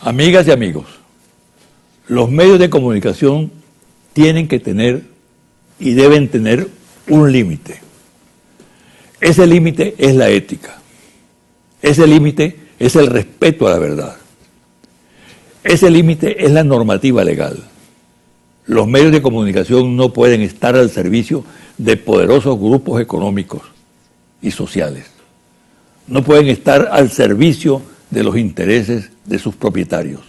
Amigas y amigos, los medios de comunicación tienen que tener y deben tener un límite. Ese límite es la ética. Ese límite es el respeto a la verdad. Ese límite es la normativa legal. Los medios de comunicación no pueden estar al servicio de poderosos grupos económicos y sociales. No pueden estar al servicio de los intereses de sus propietarios.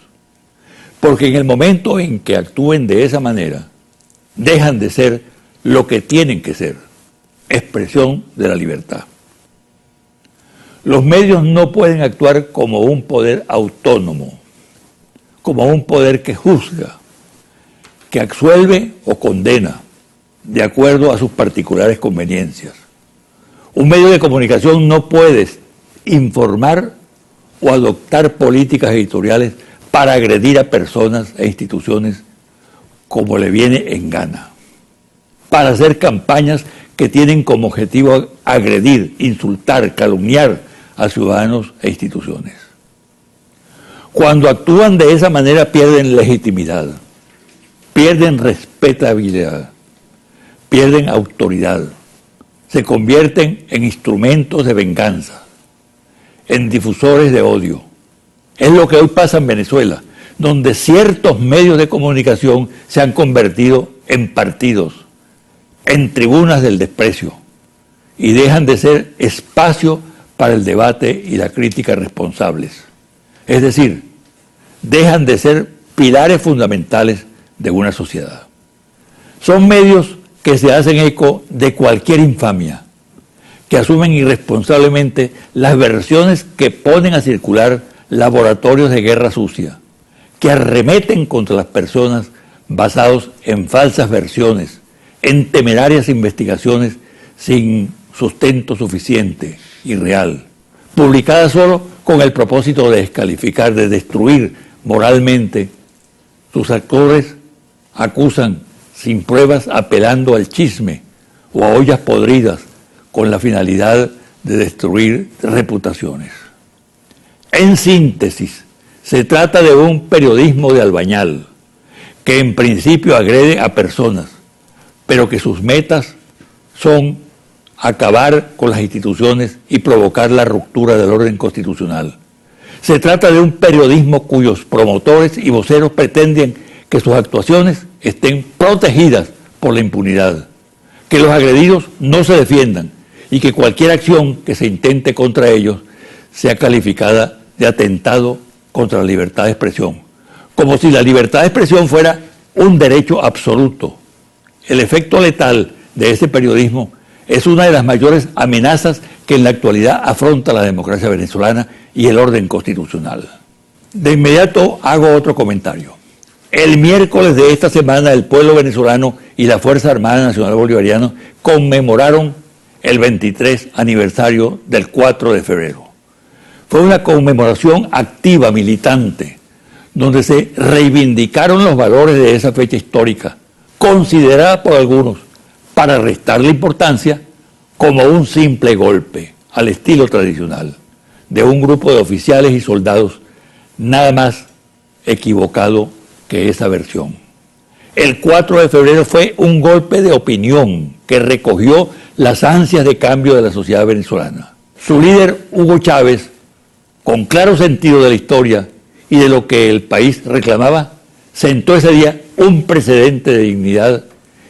Porque en el momento en que actúen de esa manera, dejan de ser lo que tienen que ser, expresión de la libertad. Los medios no pueden actuar como un poder autónomo, como un poder que juzga, que absuelve o condena, de acuerdo a sus particulares conveniencias. Un medio de comunicación no puede informar o adoptar políticas editoriales para agredir a personas e instituciones como le viene en gana, para hacer campañas que tienen como objetivo agredir, insultar, calumniar a ciudadanos e instituciones. Cuando actúan de esa manera pierden legitimidad, pierden respetabilidad, pierden autoridad, se convierten en instrumentos de venganza, en difusores de odio. Es lo que hoy pasa en Venezuela, donde ciertos medios de comunicación se han convertido en partidos, en tribunas del desprecio, y dejan de ser espacio para el debate y la crítica responsables. Es decir, dejan de ser pilares fundamentales de una sociedad. Son medios que se hacen eco de cualquier infamia, que asumen irresponsablemente las versiones que ponen a circular laboratorios de guerra sucia, que arremeten contra las personas basados en falsas versiones, en temerarias investigaciones sin sustento suficiente y real, publicadas solo con el propósito de descalificar, de destruir moralmente. Sus actores acusan sin pruebas, apelando al chisme o a ollas podridas con la finalidad de destruir reputaciones. En síntesis, se trata de un periodismo de albañal que en principio agrede a personas, pero que sus metas son acabar con las instituciones y provocar la ruptura del orden constitucional. Se trata de un periodismo cuyos promotores y voceros pretenden que sus actuaciones estén protegidas por la impunidad, que los agredidos no se defiendan y que cualquier acción que se intente contra ellos sea calificada de atentado contra la libertad de expresión, como si la libertad de expresión fuera un derecho absoluto. El efecto letal de ese periodismo es una de las mayores amenazas que en la actualidad afronta la democracia venezolana y el orden constitucional. De inmediato hago otro comentario. El miércoles de esta semana el pueblo venezolano y la Fuerza Armada Nacional Bolivariana conmemoraron el 23 aniversario del 4 de febrero. Fue una conmemoración activa, militante, donde se reivindicaron los valores de esa fecha histórica, considerada por algunos, para restarle importancia, como un simple golpe, al estilo tradicional, de un grupo de oficiales y soldados, nada más equivocado que esa versión. El 4 de febrero fue un golpe de opinión que recogió las ansias de cambio de la sociedad venezolana. Su líder, Hugo Chávez, con claro sentido de la historia y de lo que el país reclamaba, sentó ese día un precedente de dignidad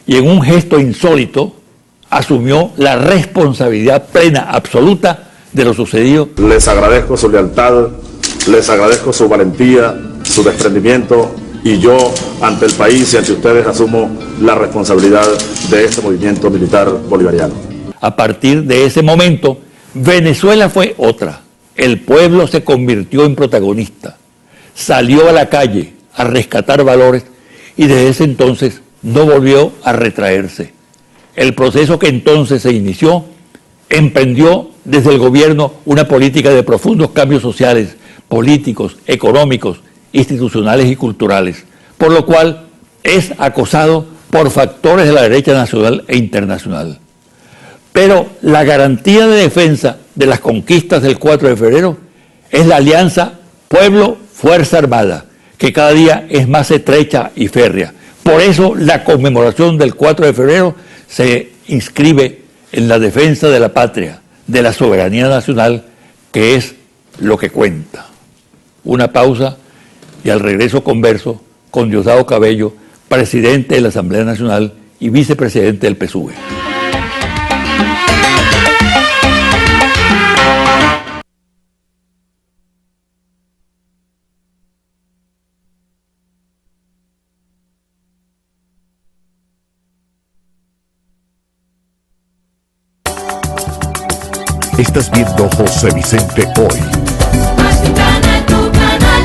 y en un gesto insólito asumió la responsabilidad plena, absoluta de lo sucedido. Les agradezco su lealtad, les agradezco su valentía, su desprendimiento, y yo ante el país y ante ustedes asumo la responsabilidad de este movimiento militar bolivariano. A partir de ese momento, Venezuela fue otra. El pueblo se convirtió en protagonista, salió a la calle a rescatar valores y desde ese entonces no volvió a retraerse. El proceso que entonces se inició emprendió desde el gobierno una política de profundos cambios sociales, políticos, económicos, institucionales y culturales, por lo cual es acosado por factores de la derecha nacional e internacional. Pero la garantía de defensa de las conquistas del 4 de febrero es la alianza pueblo, Fuerza Armada, que cada día es más estrecha y férrea. Por eso la conmemoración del 4 de febrero se inscribe en la defensa de la patria, de la soberanía nacional, que es lo que cuenta. Una pausa y al regreso converso con Diosdado Cabello, presidente de la Asamblea Nacional y vicepresidente del PSUV. Estás viendo José Vicente Hoy. Tu canal.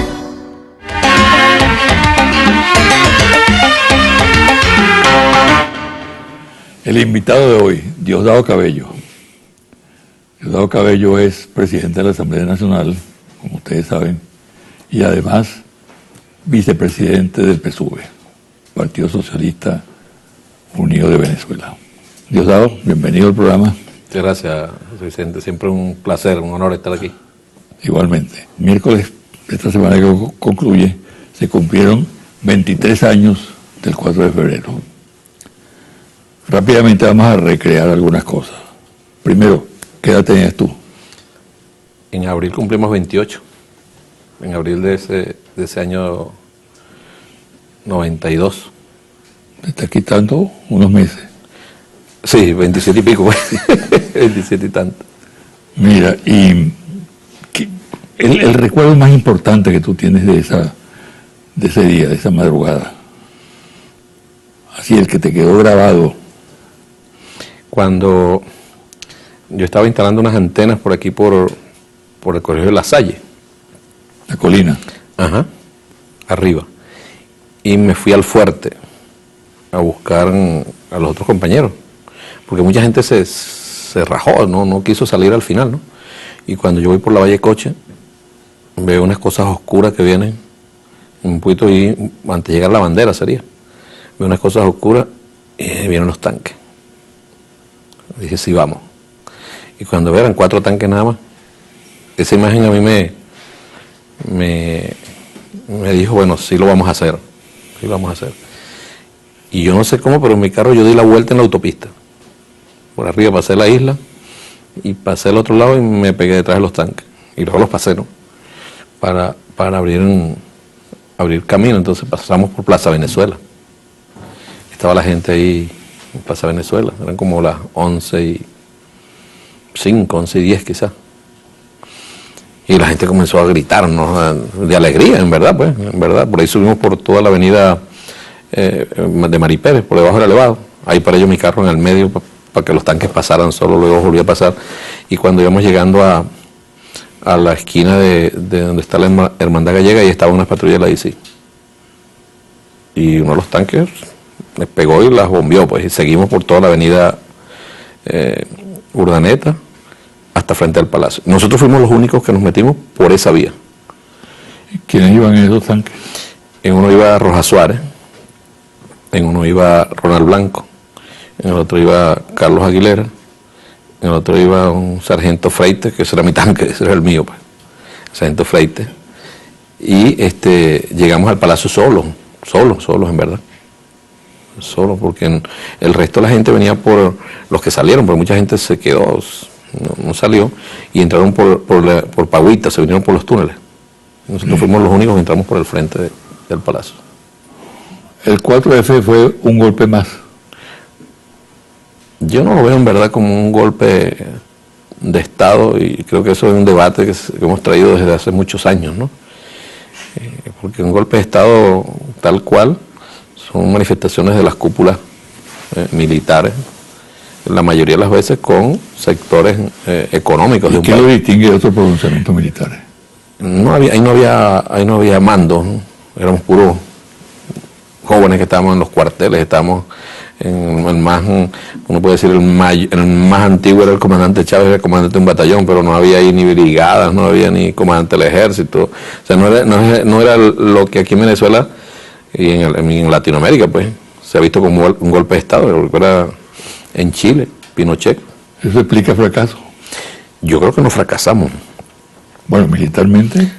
El invitado de hoy, Diosdado Cabello. Diosdado Cabello es presidente de la Asamblea Nacional, como ustedes saben, y además vicepresidente del PSUV, Partido Socialista Unido de Venezuela. Diosdado, bienvenido al programa. Muchas gracias, José Vicente. Siempre un placer, un honor estar aquí. Igualmente. Miércoles, esta semana que concluye, se cumplieron 23 años del 4 de febrero. Rápidamente vamos a recrear algunas cosas. Primero, ¿qué edad tenías tú? En abril cumplimos 28. En abril de ese año 92. Te estás quitando unos meses. Sí, 27 y pico. 27 y tanto. Mira, y el recuerdo más importante que tú tienes de ese día, de esa madrugada, así el que te quedó grabado. Cuando yo estaba instalando unas antenas por aquí, por el Colegio de La Salle. La colina. Ajá, arriba. Y me fui al fuerte a buscar a los otros compañeros. Porque mucha gente se rajó, no quiso salir al final, ¿no? Y cuando yo voy por la Valle Coche, veo unas cosas oscuras que vienen, un poquito y antes de llegar a la bandera sería. Veo unas cosas oscuras y vienen los tanques. Dije, sí, vamos. Y cuando eran 4 tanques nada más, esa imagen a mí me dijo, bueno, sí lo vamos a hacer. Sí lo vamos a hacer. Y yo no sé cómo, pero en mi carro yo di la vuelta en la autopista. Por arriba pasé la isla y pasé al otro lado y me pegué detrás de los tanques. Y luego los pasé, ¿no? Para abrir camino. Entonces pasamos por Plaza Venezuela. Estaba la gente ahí en Plaza Venezuela. Eran como las 11:05, 11:10 quizás. Y la gente comenzó a gritar, ¿no? De alegría, en verdad, pues. En verdad. Por ahí subimos por toda la avenida de Mari Pérez, por debajo del elevado. Ahí paré yo mi carro en el medio para que los tanques pasaran, solo luego volví a pasar. Y cuando íbamos llegando a la esquina de donde está la Hermandad Gallega, ahí estaba una patrulla de la ICI. Y uno de los tanques les pegó y las bombeó, pues. Y seguimos por toda la avenida Urdaneta hasta frente al Palacio. Nosotros fuimos los únicos que nos metimos por esa vía. ¿Quiénes iban en esos tanques? En uno iba Rojas Suárez, en uno iba Ronald Blanco, en el otro iba Carlos Aguilera, en el otro iba un sargento Freite, que ese era mi tanque, ese era el mío, pues, sargento Freite. Y llegamos al Palacio solos en verdad. Solo porque el resto de la gente venía por los que salieron, pero mucha gente se quedó, no salió, y entraron por Pagüita, se vinieron por los túneles. Nosotros fuimos los únicos que entramos por el frente del Palacio. El 4F fue un golpe más. Yo no lo veo en verdad como un golpe de Estado, y creo que eso es un debate que hemos traído desde hace muchos años, ¿no? Porque un golpe de Estado tal cual son manifestaciones de las cúpulas militares, la mayoría de las veces con sectores económicos de un país. ¿Qué lo distingue de otros pronunciamientos militares? Ahí no había mando, ¿no? Éramos puros jóvenes que estábamos en los cuarteles, estábamos en el más, uno puede decir, el más antiguo era el comandante Chávez, era el comandante de un batallón, pero no había ahí ni brigadas, no había ni comandante del ejército. O sea, no era lo que aquí en Venezuela y en Latinoamérica, pues, se ha visto como un golpe de Estado. Era en Chile, Pinochet. ¿Eso explica fracaso? Yo creo que no fracasamos. Bueno, militarmente.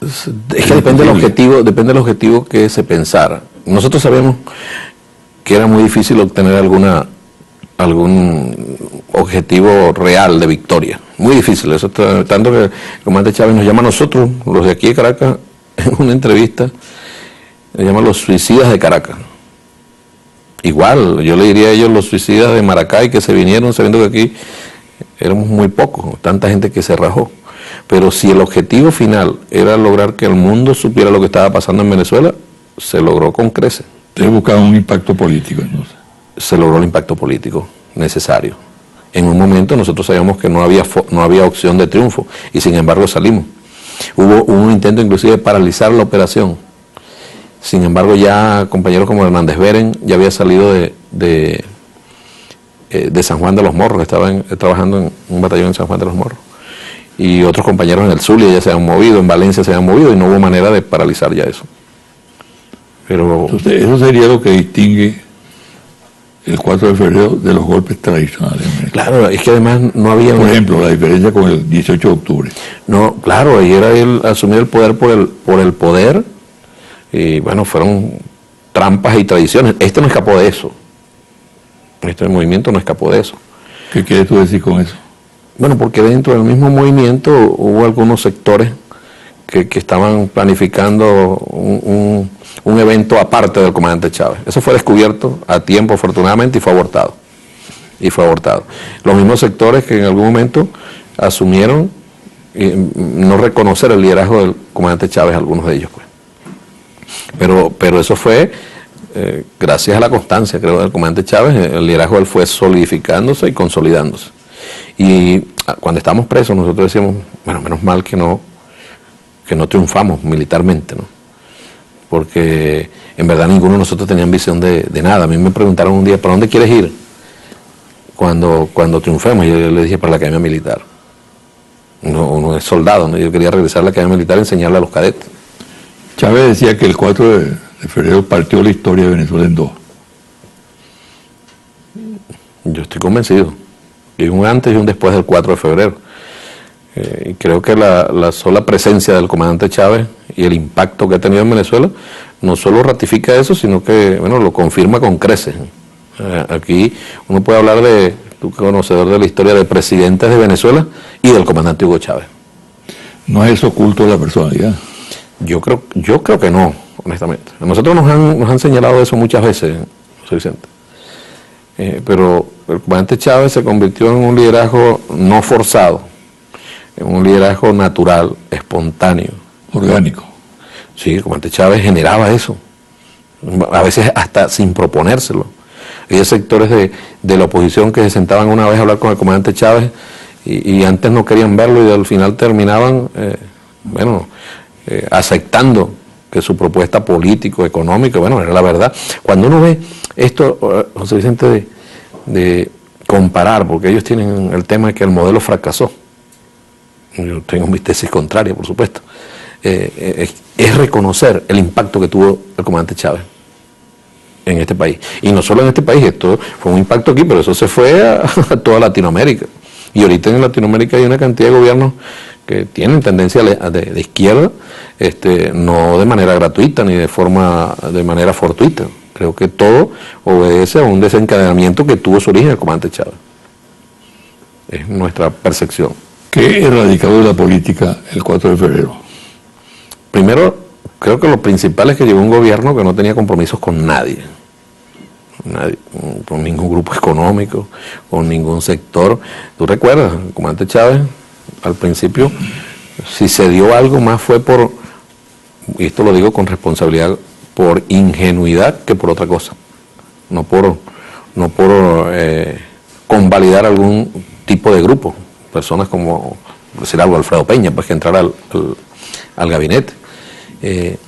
Es que depende del objetivo que se pensara. Nosotros sabemos que era muy difícil obtener algún objetivo real de victoria. Muy difícil. Eso tanto que el comandante Chávez nos llama a nosotros, los de aquí de Caracas, en una entrevista, le llama los suicidas de Caracas. Igual, yo le diría a ellos los suicidas de Maracay que se vinieron sabiendo que aquí éramos muy pocos, tanta gente que se rajó. Pero si el objetivo final era lograr que el mundo supiera lo que estaba pasando en Venezuela, se logró con creces. Ustedes buscaban un impacto político, entonces. Se logró el impacto político necesario. En un momento nosotros sabíamos que no había opción de triunfo y sin embargo salimos. Hubo un intento inclusive de paralizar la operación. Sin embargo ya compañeros como Hernández Beren ya había salido de San Juan de los Morros, estaban trabajando en un batallón en San Juan de los Morros. Y otros compañeros en el Zulia ya se habían movido, en Valencia se habían movido y no hubo manera de paralizar ya eso. Pero entonces, eso sería lo que distingue el 4 de febrero de los golpes tradicionales. Claro, es que además no había... Por ejemplo, la diferencia con el 18 de octubre. No, claro, ahí era él asumir el poder por el poder, y bueno, fueron trampas y tradiciones. Este no escapó de eso. Este movimiento no escapó de eso. ¿Qué quieres tú decir con eso? Bueno, porque dentro del mismo movimiento hubo algunos sectores que estaban planificando un evento aparte del comandante Chávez. Eso fue descubierto a tiempo, afortunadamente, y fue abortado. Los mismos sectores que en algún momento asumieron no reconocer el liderazgo del comandante Chávez, algunos de ellos, pues. Pero eso fue gracias a la constancia, creo, del comandante Chávez. El liderazgo de él fue solidificándose y consolidándose. Y cuando estábamos presos nosotros decíamos, bueno, menos mal que no triunfamos militarmente, ¿no? Porque en verdad ninguno de nosotros tenía visión de nada. A mí me preguntaron un día, ¿para dónde quieres ir cuando triunfemos? Y yo le dije, para la academia militar. Uno es soldado, ¿no? Yo quería regresar a la academia militar y enseñarle a los cadetes. Chávez decía que el 4 de febrero partió la historia de Venezuela en dos. Yo estoy convencido. Hay un antes y un después del 4 de febrero. Y creo que la sola presencia del comandante Chávez y el impacto que ha tenido en Venezuela no solo ratifica eso, sino que bueno, lo confirma con creces. Aquí uno puede hablar de, tú conocedor de la historia de presidentes de Venezuela y del comandante Hugo Chávez. ¿No es eso oculto de la personalidad? Yo creo que no, honestamente. A nosotros nos han señalado eso muchas veces, José Vicente. Pero el comandante Chávez se convirtió en un liderazgo no forzado, en un liderazgo natural, espontáneo. Orgánico. Sí, el comandante Chávez generaba eso, a veces hasta sin proponérselo. Había sectores de la oposición que se sentaban una vez a hablar con el comandante Chávez y antes no querían verlo y al final terminaban, aceptando que su propuesta político, económica, bueno, era la verdad. Cuando uno ve esto, José Vicente, de comparar, porque ellos tienen el tema de que el modelo fracasó. Yo tengo mi tesis contraria, por supuesto. Es reconocer el impacto que tuvo el comandante Chávez en este país. Y no solo en este país, esto fue un impacto aquí, pero eso se fue a toda Latinoamérica. Y ahorita en Latinoamérica hay una cantidad de gobiernos que tienen tendencia de izquierda, no de manera gratuita ni de manera fortuita. Creo que todo obedece a un desencadenamiento que tuvo su origen el comandante Chávez. Es nuestra percepción. ¿Qué erradicado de la política el 4 de febrero? Primero, creo que lo principal es que llegó un gobierno que no tenía compromisos con nadie, con ningún grupo económico, con ningún sector. ¿Tú recuerdas? El comandante Chávez, al principio, si se dio algo más fue por, y esto lo digo con responsabilidad, por ingenuidad que por otra cosa. No por convalidar algún tipo de grupo. Personas como, por decir algo, Alfredo Peña, pues que entrara al gabinete. El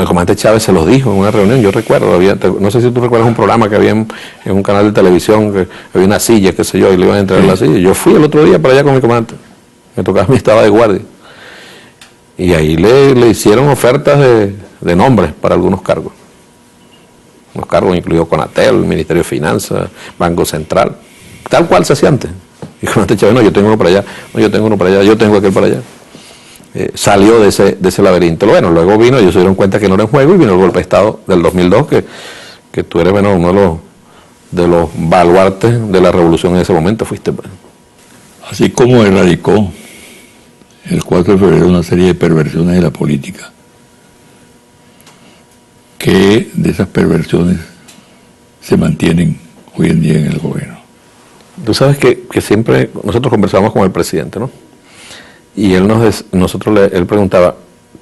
comandante Chávez se los dijo en una reunión, yo recuerdo, no sé si tú recuerdas un programa que había en un canal de televisión, que había una silla, qué sé yo, y le iban a entrar en la silla. Yo fui el otro día para allá con mi comandante, me tocaba, me estaba de guardia. Y ahí le hicieron ofertas de nombres para algunos cargos. Los cargos incluidos Conatel, el Ministerio de Finanzas, Banco Central, tal cual se hacía antes. Y el comandante Chávez, no, yo tengo uno para allá, no, yo tengo uno para allá, yo tengo aquel para allá. salió de ese laberinto. Bueno, luego vino, ellos se dieron cuenta que no era en juego y vino el golpe de Estado del 2002, que tú eres, bueno, uno de los baluartes de la revolución en ese momento, fuiste. Así como erradicó el 4 de febrero una serie de perversiones de la política, que de esas perversiones se mantienen hoy en día en el gobierno. Tú sabes que siempre nosotros conversamos con el presidente, ¿no? Y él él preguntaba,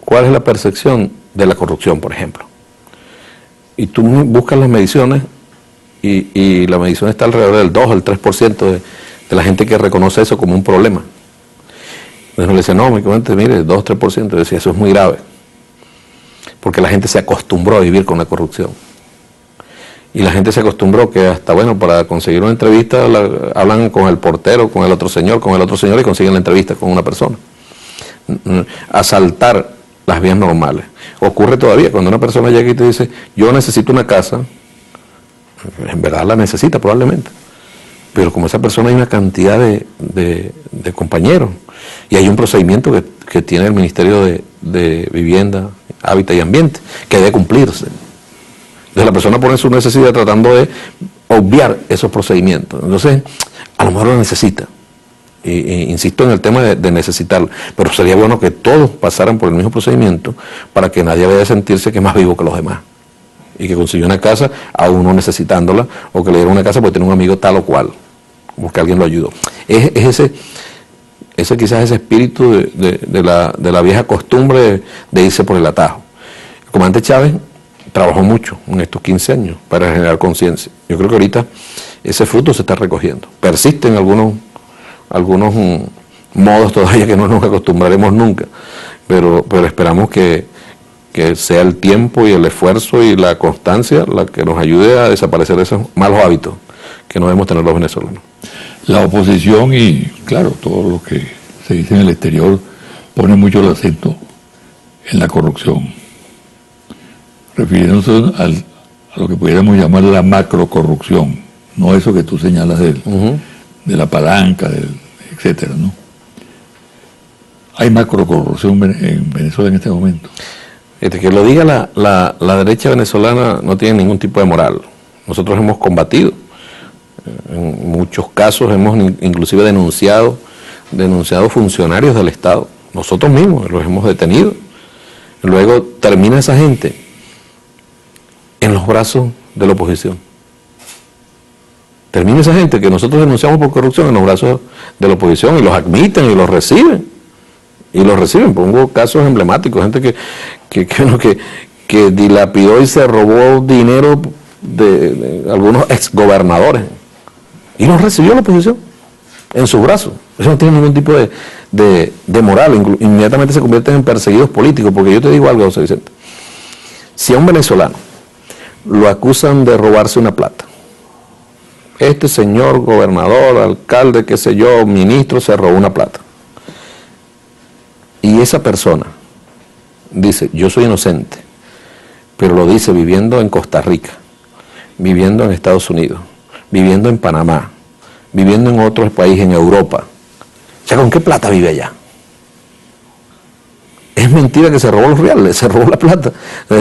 ¿cuál es la percepción de la corrupción, por ejemplo? Y tú buscas las mediciones y la medición está alrededor del 2 o el 3% de la gente que reconoce eso como un problema. Entonces le dice, no, mire, 2 o 3%. Yo decía, eso es muy grave. Porque la gente se acostumbró a vivir con la corrupción. Y la gente se acostumbró que hasta, bueno, para conseguir una entrevista hablan con el portero, con el otro señor y consiguen la entrevista con una persona. Asaltar las vías normales. Ocurre todavía cuando una persona llega y te dice, yo necesito una casa, en verdad la necesita probablemente, pero como esa persona hay una cantidad de compañeros y hay un procedimiento que tiene el Ministerio de Vivienda, Hábitat y Ambiente que debe cumplirse. Entonces la persona pone su necesidad tratando de obviar esos procedimientos. Entonces, a lo mejor lo necesita. Insisto en el tema de necesitarlo. Pero sería bueno que todos pasaran por el mismo procedimiento para que nadie vaya a sentirse que es más vivo que los demás. Y que consiguió una casa a uno necesitándola, o que le dieron una casa porque tiene un amigo tal o cual, porque alguien lo ayudó. Es quizás ese espíritu de la vieja costumbre de irse por el atajo. El comandante Chávez trabajó mucho en estos 15 años para generar conciencia. Yo creo que ahorita ese fruto se está recogiendo. Persisten algunos modos todavía que no nos acostumbraremos nunca, pero esperamos que sea el tiempo y el esfuerzo y la constancia la que nos ayude a desaparecer esos malos hábitos que no debemos tener los venezolanos. La oposición y, claro, todo lo que se dice en el exterior pone mucho el acento en la corrupción, refiriéndose a lo que pudiéramos llamar la macrocorrupción, no eso que tú señalas de la palanca, etcétera, ¿no? Hay macrocorrupción en Venezuela en este momento. Que lo diga la derecha venezolana no tiene ningún tipo de moral. Nosotros hemos combatido, en muchos casos hemos inclusive denunciado funcionarios del Estado. Nosotros mismos los hemos detenido. Luego termina esa gente en los brazos de la oposición. Termina esa gente que nosotros denunciamos por corrupción en los brazos de la oposición y los admiten y los reciben. Pongo casos emblemáticos, gente que dilapidó y se robó dinero de algunos exgobernadores y los recibió la oposición en sus brazos. Eso no tiene ningún tipo de moral. Inmediatamente se convierten en perseguidos políticos, porque yo te digo algo, José Vicente. Si a un venezolano lo acusan de robarse una plata, este señor gobernador, alcalde, qué sé yo, ministro, se robó una plata, y esa persona dice, yo soy inocente, pero lo dice viviendo en Costa Rica, viviendo en Estados Unidos, viviendo en Panamá, viviendo en otros países, en Europa. O sea, ¿con qué plata vive allá? Es mentira que se robó los reales, se robó la plata.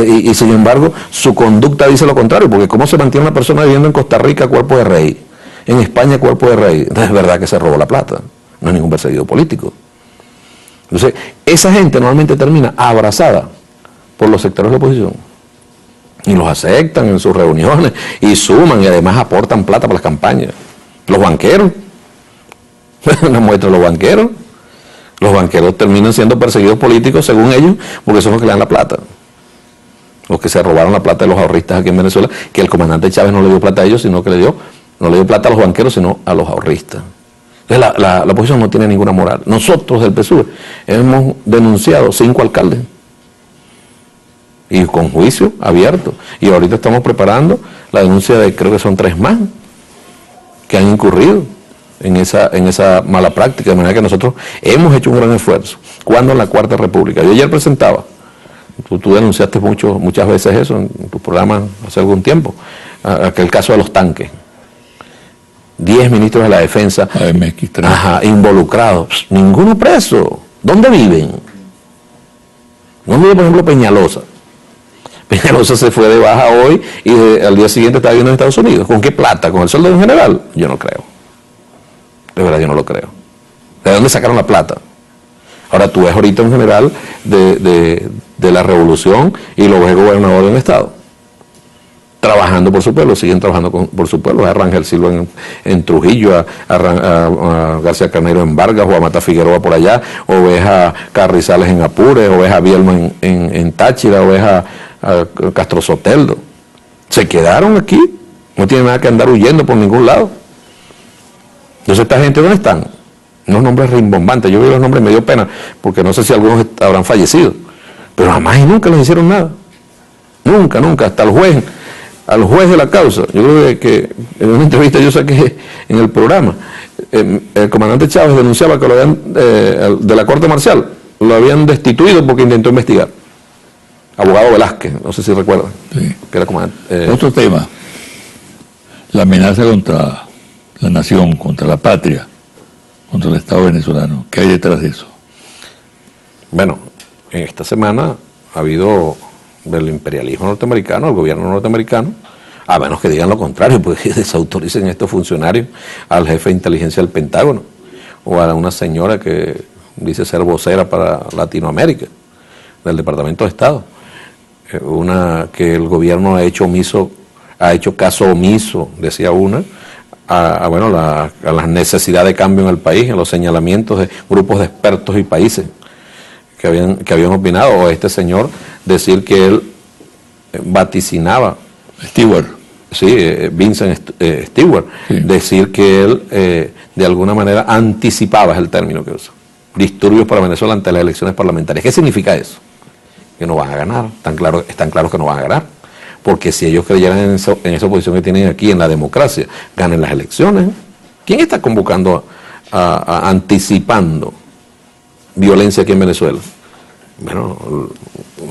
Y sin embargo, su conducta dice lo contrario, porque ¿cómo se mantiene una persona viviendo en Costa Rica cuerpo de rey? En España cuerpo de rey. Entonces es verdad que se robó la plata, no es ningún perseguido político. Entonces, esa gente normalmente termina abrazada por los sectores de la oposición. Y los aceptan en sus reuniones, y suman, y además aportan plata para las campañas. Los banqueros, una muestra de los banqueros. Los banqueros terminan siendo perseguidos políticos, según ellos, porque son los que le dan la plata. Los que se robaron la plata de los ahorristas aquí en Venezuela, que el comandante Chávez no le dio plata a ellos, sino que no le dio plata a los banqueros, sino a los ahorristas. Entonces la oposición no tiene ninguna moral. Nosotros del PSUV hemos denunciado 5 alcaldes, y con juicio abierto. Y ahorita estamos preparando la denuncia de, creo que son 3 más, que han incurrido en esa mala práctica, de manera que nosotros hemos hecho un gran esfuerzo. ¿Cuándo? En la Cuarta República. Yo ayer presentaba, tú denunciaste muchas veces eso en tu programa hace algún tiempo, aquel caso de los tanques. 10 ministros de la defensa involucrados, ninguno preso. ¿Dónde viven? No olvide, por ejemplo, Peñalosa. Peñalosa se fue de baja hoy y al día siguiente está viviendo en Estados Unidos. ¿Con qué plata? ¿Con el sueldo de un general? Yo no creo. De verdad, yo no lo creo. ¿De dónde sacaron la plata? Ahora tú ves ahorita un general de la revolución y lo ves gobernador de un estado. Trabajando por su pueblo, siguen trabajando por su pueblo. A Rangel Silva en Trujillo, a García Carnero en Vargas, o a Mata Figueroa por allá, o ves a Carrizales en Apures, o ves a Bielma en Táchira, o ves a Castro Soteldo. Se quedaron aquí, no tienen nada que andar huyendo por ningún lado. Entonces, ¿esta gente dónde están? Unos nombres rimbombantes. Yo vi los nombres, me dio pena, porque no sé si algunos habrán fallecido, pero jamás y nunca les hicieron nada. Nunca, nunca, hasta al juez de la causa. Yo creo que en una entrevista yo saqué en el programa, el comandante Chávez denunciaba que lo habían, de la Corte Marcial, lo habían destituido porque intentó investigar. Abogado Velázquez, no sé si recuerdan. Sí. Que era comandante. Otro tema, la amenaza contra la nación, contra la patria, contra el Estado venezolano. ¿Qué hay detrás de eso? Bueno, en esta semana ha habido del imperialismo norteamericano, el gobierno norteamericano, a menos que digan lo contrario, pues que desautoricen a estos funcionarios, al jefe de inteligencia del Pentágono, o a una señora que dice ser vocera para Latinoamérica, del Departamento de Estado, que el gobierno ha hecho caso omiso, decía una, a las necesidades de cambio en el país, en los señalamientos de grupos de expertos y países que habían opinado, o este señor decir que él vaticinaba, Stewart. Sí, Vincent Stewart, sí. Decir que él de alguna manera anticipaba, es el término que usa, disturbios para Venezuela ante las elecciones parlamentarias. ¿Qué significa eso? Que no van a ganar, están claros que no van a ganar, porque si ellos creyeran en esa posición que tienen aquí, en la democracia, ganen las elecciones. ¿Quién está convocando, anticipando violencia aquí en Venezuela? Bueno,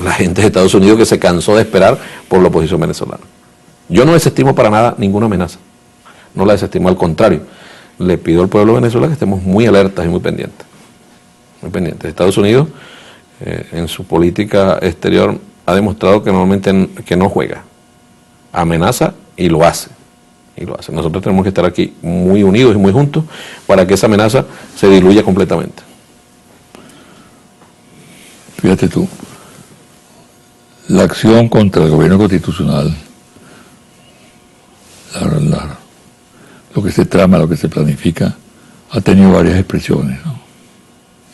la gente de Estados Unidos, que se cansó de esperar por la oposición venezolana. Yo no desestimo para nada ninguna amenaza, no la desestimo, al contrario, le pido al pueblo de Venezuela que estemos muy alertas y muy pendientes. Muy pendientes. Estados Unidos, en su política exterior, ha demostrado que normalmente que no juega, amenaza y lo hace. Nosotros tenemos que estar aquí muy unidos y muy juntos para que esa amenaza se diluya completamente. Fíjate tú, la acción contra el gobierno constitucional, lo que se trama, lo que se planifica, ha tenido varias expresiones, ¿no?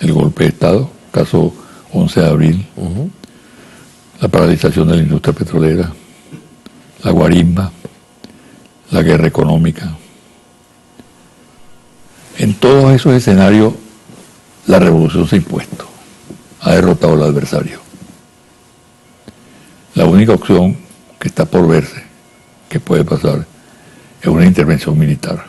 El golpe de Estado, caso 11 de abril, la paralización de la industria petrolera, la guarimba, la guerra económica. En todos esos escenarios, la revolución se ha impuesto, ha derrotado al adversario. La única opción que está por verse, que puede pasar, es una intervención militar.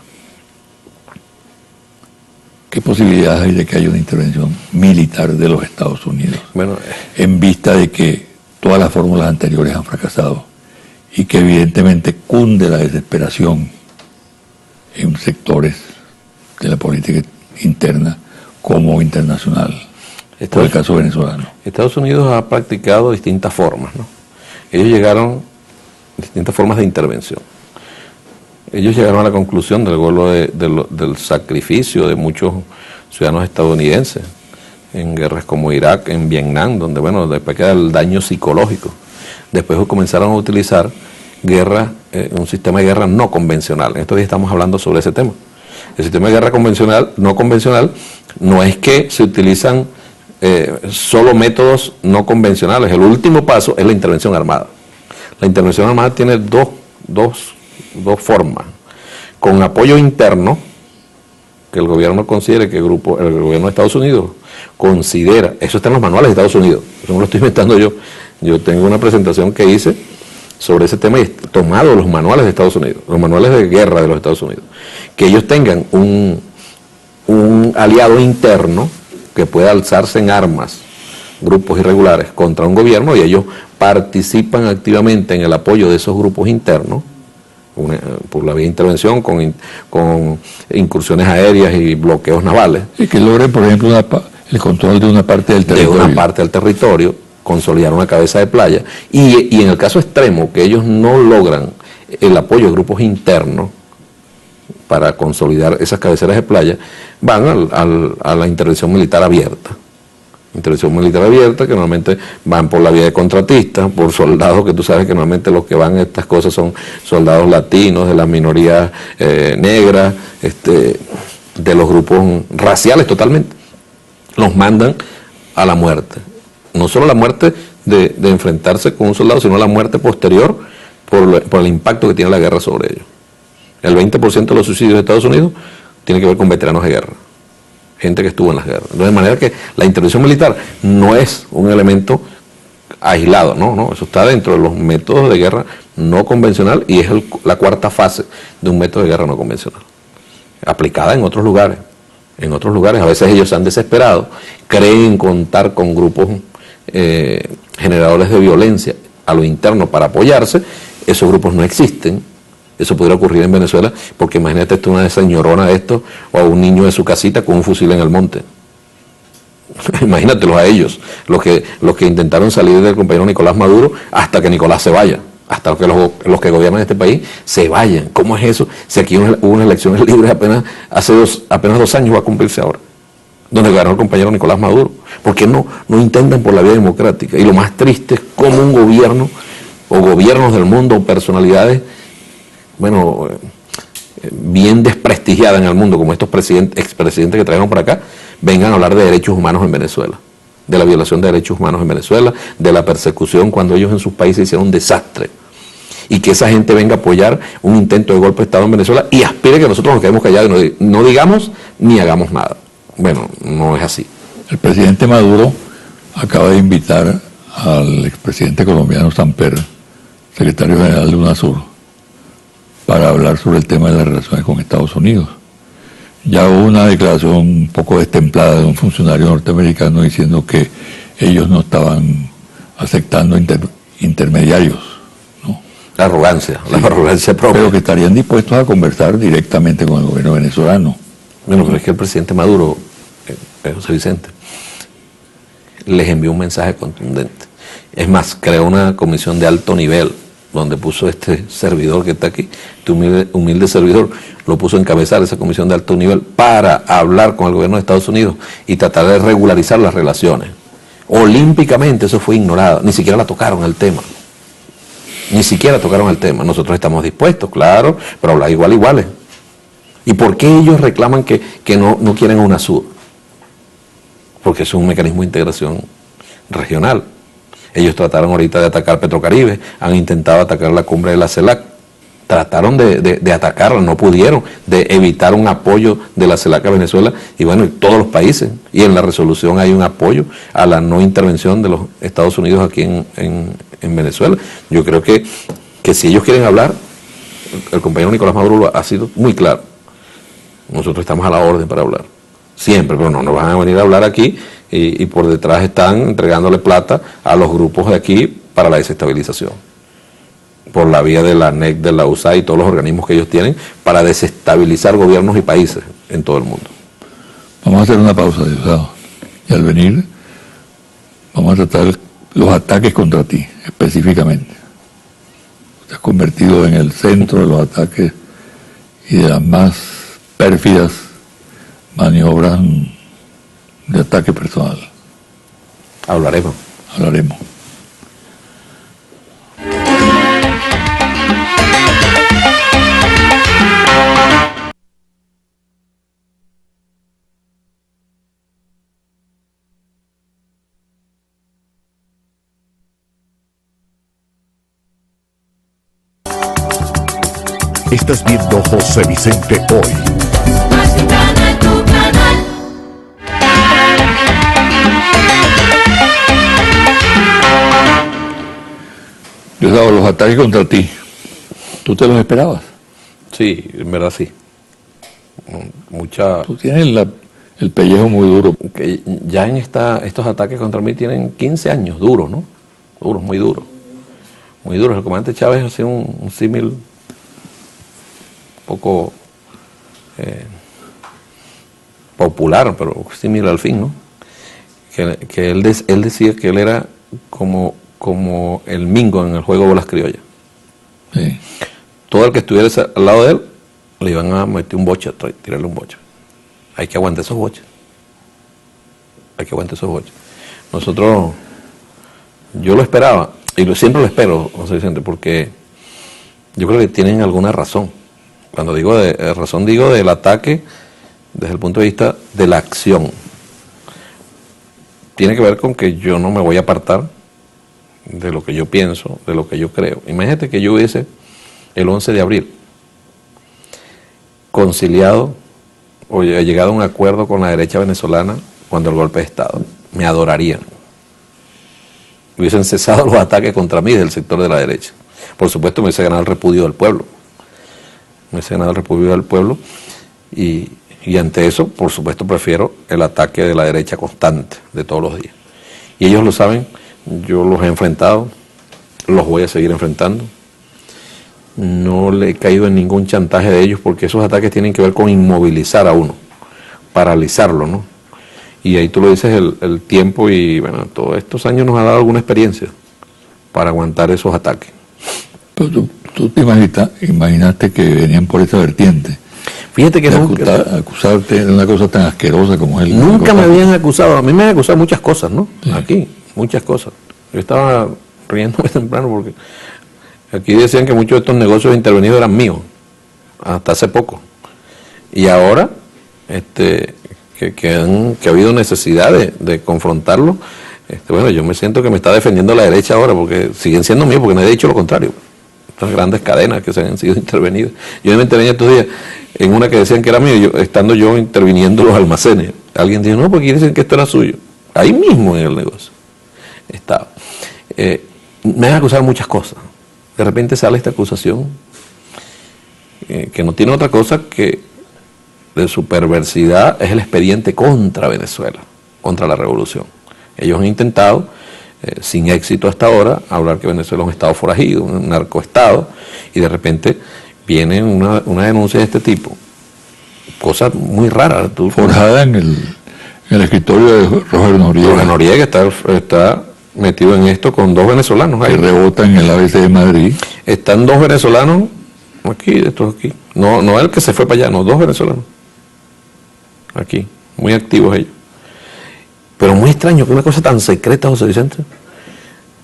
¿Qué posibilidades hay de que haya una intervención militar de los Estados Unidos? Bueno, en vista de que todas las fórmulas anteriores han fracasado y que evidentemente cunde la desesperación en sectores de la política interna como internacional, por el caso venezolano. Estados Unidos ha practicado distintas formas, ¿no? Ellos llegaron a distintas formas de intervención. Ellos llegaron a la conclusión del sacrificio de muchos ciudadanos estadounidenses en guerras como Irak, en Vietnam, donde, bueno, después queda el daño psicológico. Después comenzaron a utilizar un sistema de guerra no convencional. En estos días estamos hablando sobre ese tema. El sistema de guerra no convencional no es que se utilizan solo métodos no convencionales. El último paso es la intervención armada. La intervención armada tiene dos formas: con apoyo interno, que el gobierno considere, que el gobierno de Estados Unidos considera, eso está en los manuales de Estados Unidos, eso no lo estoy inventando yo tengo una presentación que hice sobre ese tema y he tomado los manuales de Estados Unidos, los manuales de guerra de los Estados Unidos, que ellos tengan un aliado interno que pueda alzarse en armas, grupos irregulares, contra un gobierno, y ellos participan activamente en el apoyo de esos grupos internos, por la vía de intervención, con incursiones aéreas y bloqueos navales. Y que logren, por ejemplo, el control de una parte del territorio. De una parte del territorio, consolidar una cabeza de playa, y en el caso extremo, que ellos no logran el apoyo de grupos internos para consolidar esas cabeceras de playa, van a la intervención militar abierta. Intervención militar abierta, que normalmente van por la vía de contratistas, por soldados, que tú sabes que normalmente los que van a estas cosas son soldados latinos, de las minorías negras, de los grupos raciales totalmente. Los mandan a la muerte. No solo la muerte de enfrentarse con un soldado, sino la muerte posterior por el impacto que tiene la guerra sobre ellos. El 20% de los suicidios de Estados Unidos tiene que ver con veteranos de guerra, gente que estuvo en las guerras. De manera que la intervención militar no es un elemento aislado, no, eso está dentro de los métodos de guerra no convencional, y es la cuarta fase de un método de guerra no convencional, aplicada en otros lugares. En otros lugares a veces ellos se han desesperado, creen contar con grupos generadores de violencia a lo interno para apoyarse. Esos grupos no existen. Eso podría ocurrir en Venezuela, porque imagínate esto, una señorona de esto, o a un niño de su casita con un fusil en el monte. Imagínatelos a ellos, los que intentaron salir del compañero Nicolás Maduro hasta que Nicolás se vaya, hasta que los que gobiernan este país se vayan. ¿Cómo es eso? Si aquí hubo unas elecciones libres apenas 2 años, va a cumplirse ahora, donde ganó el compañero Nicolás Maduro. ¿Por qué no intentan por la vía democrática? Y lo más triste es cómo un gobierno, o gobiernos del mundo, o personalidades, bien desprestigiadas en el mundo, como estos expresidentes que trajeron para acá, vengan a hablar de derechos humanos en Venezuela, de la violación de derechos humanos en Venezuela, de la persecución cuando ellos en sus países hicieron un desastre, y que esa gente venga a apoyar un intento de golpe de Estado en Venezuela y aspire que nosotros nos quedemos callados y no digamos ni hagamos nada. Bueno, no es así. El presidente Maduro acaba de invitar al expresidente colombiano Samper, secretario general de UNASUR, para hablar sobre el tema de las relaciones con Estados Unidos. Ya hubo una declaración un poco destemplada de un funcionario norteamericano diciendo que ellos no estaban aceptando intermediarios, ¿no? La arrogancia propia. Pero que estarían dispuestos a conversar directamente con el gobierno venezolano. Bueno, pero es que el presidente Maduro, José Vicente, les envió un mensaje contundente. Es más, creó una comisión de alto nivel, donde puso este servidor que está aquí, este humilde servidor, lo puso a encabezar esa comisión de alto nivel para hablar con el gobierno de Estados Unidos y tratar de regularizar las relaciones. Olímpicamente eso fue ignorado, ni siquiera la tocaron el tema. Ni siquiera tocaron el tema. Nosotros estamos dispuestos, claro, pero hablar iguales. ¿Y por qué ellos reclaman que no quieren UNASUR? Porque es un mecanismo de integración regional. Ellos trataron ahorita de atacar Petrocaribe, han intentado atacar la cumbre de la CELAC, trataron de atacarla, no pudieron, de evitar un apoyo de la CELAC a Venezuela, y bueno, en todos los países, y en la resolución hay un apoyo a la no intervención de los Estados Unidos aquí en Venezuela. Yo creo que si ellos quieren hablar, el compañero Nicolás Maduro ha sido muy claro, nosotros estamos a la orden para hablar, siempre, pero no nos van a venir a hablar aquí, y por detrás están entregándole plata a los grupos de aquí para la desestabilización, por la vía de la ANEC, de la USAID y todos los organismos que ellos tienen para desestabilizar gobiernos y países en todo el mundo. Vamos a hacer una pausa, Diosdado, y al venir vamos a tratar los ataques contra ti, específicamente. Te has convertido en el centro de los ataques y de las más pérfidas maniobras de ataque personal. Hablaremos. Estás viendo José Vicente Hoy. Mexicana, tu canal. Diosdado, los ataques contra ti, ¿tú te los esperabas? Sí, en verdad sí. Tú tienes el pellejo muy duro. Que ya en estos ataques contra mí tienen 15 años, duros, ¿no? Duros, muy duros. Muy duros. El comandante Chávez hacía un símil un poco popular, pero símil al fin, ¿no? Que él decía que él era como el Mingo en el juego Bolas Criollas. Sí. Todo el que estuviera al lado de él, le iban a meter un boche, tirarle un boche. Hay que aguantar esos boches. Hay que aguantar esos boches. Nosotros, yo lo esperaba, y siempre lo espero, José Vicente, porque yo creo que tienen alguna razón. Cuando digo de razón, digo del ataque desde el punto de vista de la acción. Tiene que ver con que yo no me voy a apartar de lo que yo pienso, de lo que yo creo. Imagínate que yo hubiese el 11 de abril conciliado o llegado a un acuerdo con la derecha venezolana cuando el golpe de Estado. Me adorarían. Hubiesen cesado los ataques contra mí del sector de la derecha. Por supuesto me hubiese ganado el repudio del pueblo. Me hubiese ganado el repudio del pueblo y ante eso, por supuesto, prefiero el ataque de la derecha constante de todos los días. Y ellos lo saben, yo los he enfrentado, los voy a seguir enfrentando. No le he caído en ningún chantaje de ellos porque esos ataques tienen que ver con inmovilizar a uno, paralizarlo, ¿no? Y ahí tú lo dices, el tiempo y, bueno, todos estos años nos ha dado alguna experiencia para aguantar esos ataques. Pero tú te imaginaste que venían por esa vertiente. Fíjate que acusarte de una cosa tan asquerosa como él. Nunca me habían acusado, a mí me han acusado muchas cosas, ¿no? Sí. Aquí, muchas cosas. Yo estaba riéndome temprano porque aquí decían que muchos de estos negocios intervenidos eran míos, hasta hace poco. Y ahora, que ha habido necesidad de confrontarlo, bueno, yo me siento que me está defendiendo la derecha ahora, porque siguen siendo míos, porque nadie ha dicho lo contrario. Estas grandes cadenas que se han sido intervenidas. Yo me intervenía estos días en una que decían que era mío, estando yo interviniendo los almacenes. Alguien dijo, no, porque dicen que esto era suyo. Ahí mismo en el negocio estaba. Me han acusado muchas cosas. De repente sale esta acusación que no tiene otra cosa que de su perversidad, es el expediente contra Venezuela, contra la revolución. Ellos han intentado, sin éxito hasta ahora, hablar que Venezuela es un estado forajido, un narcoestado, y de repente viene una denuncia de este tipo. Cosa muy rara. Forjada en el escritorio de Roger Noriega. Roger Noriega está metido en esto con dos venezolanos. Que rebotan en el ABC de Madrid. Están dos venezolanos aquí, estos aquí. No el que se fue para allá, no, dos venezolanos. Aquí, muy activos ellos. Pero muy extraño que una cosa tan secreta, José Vicente,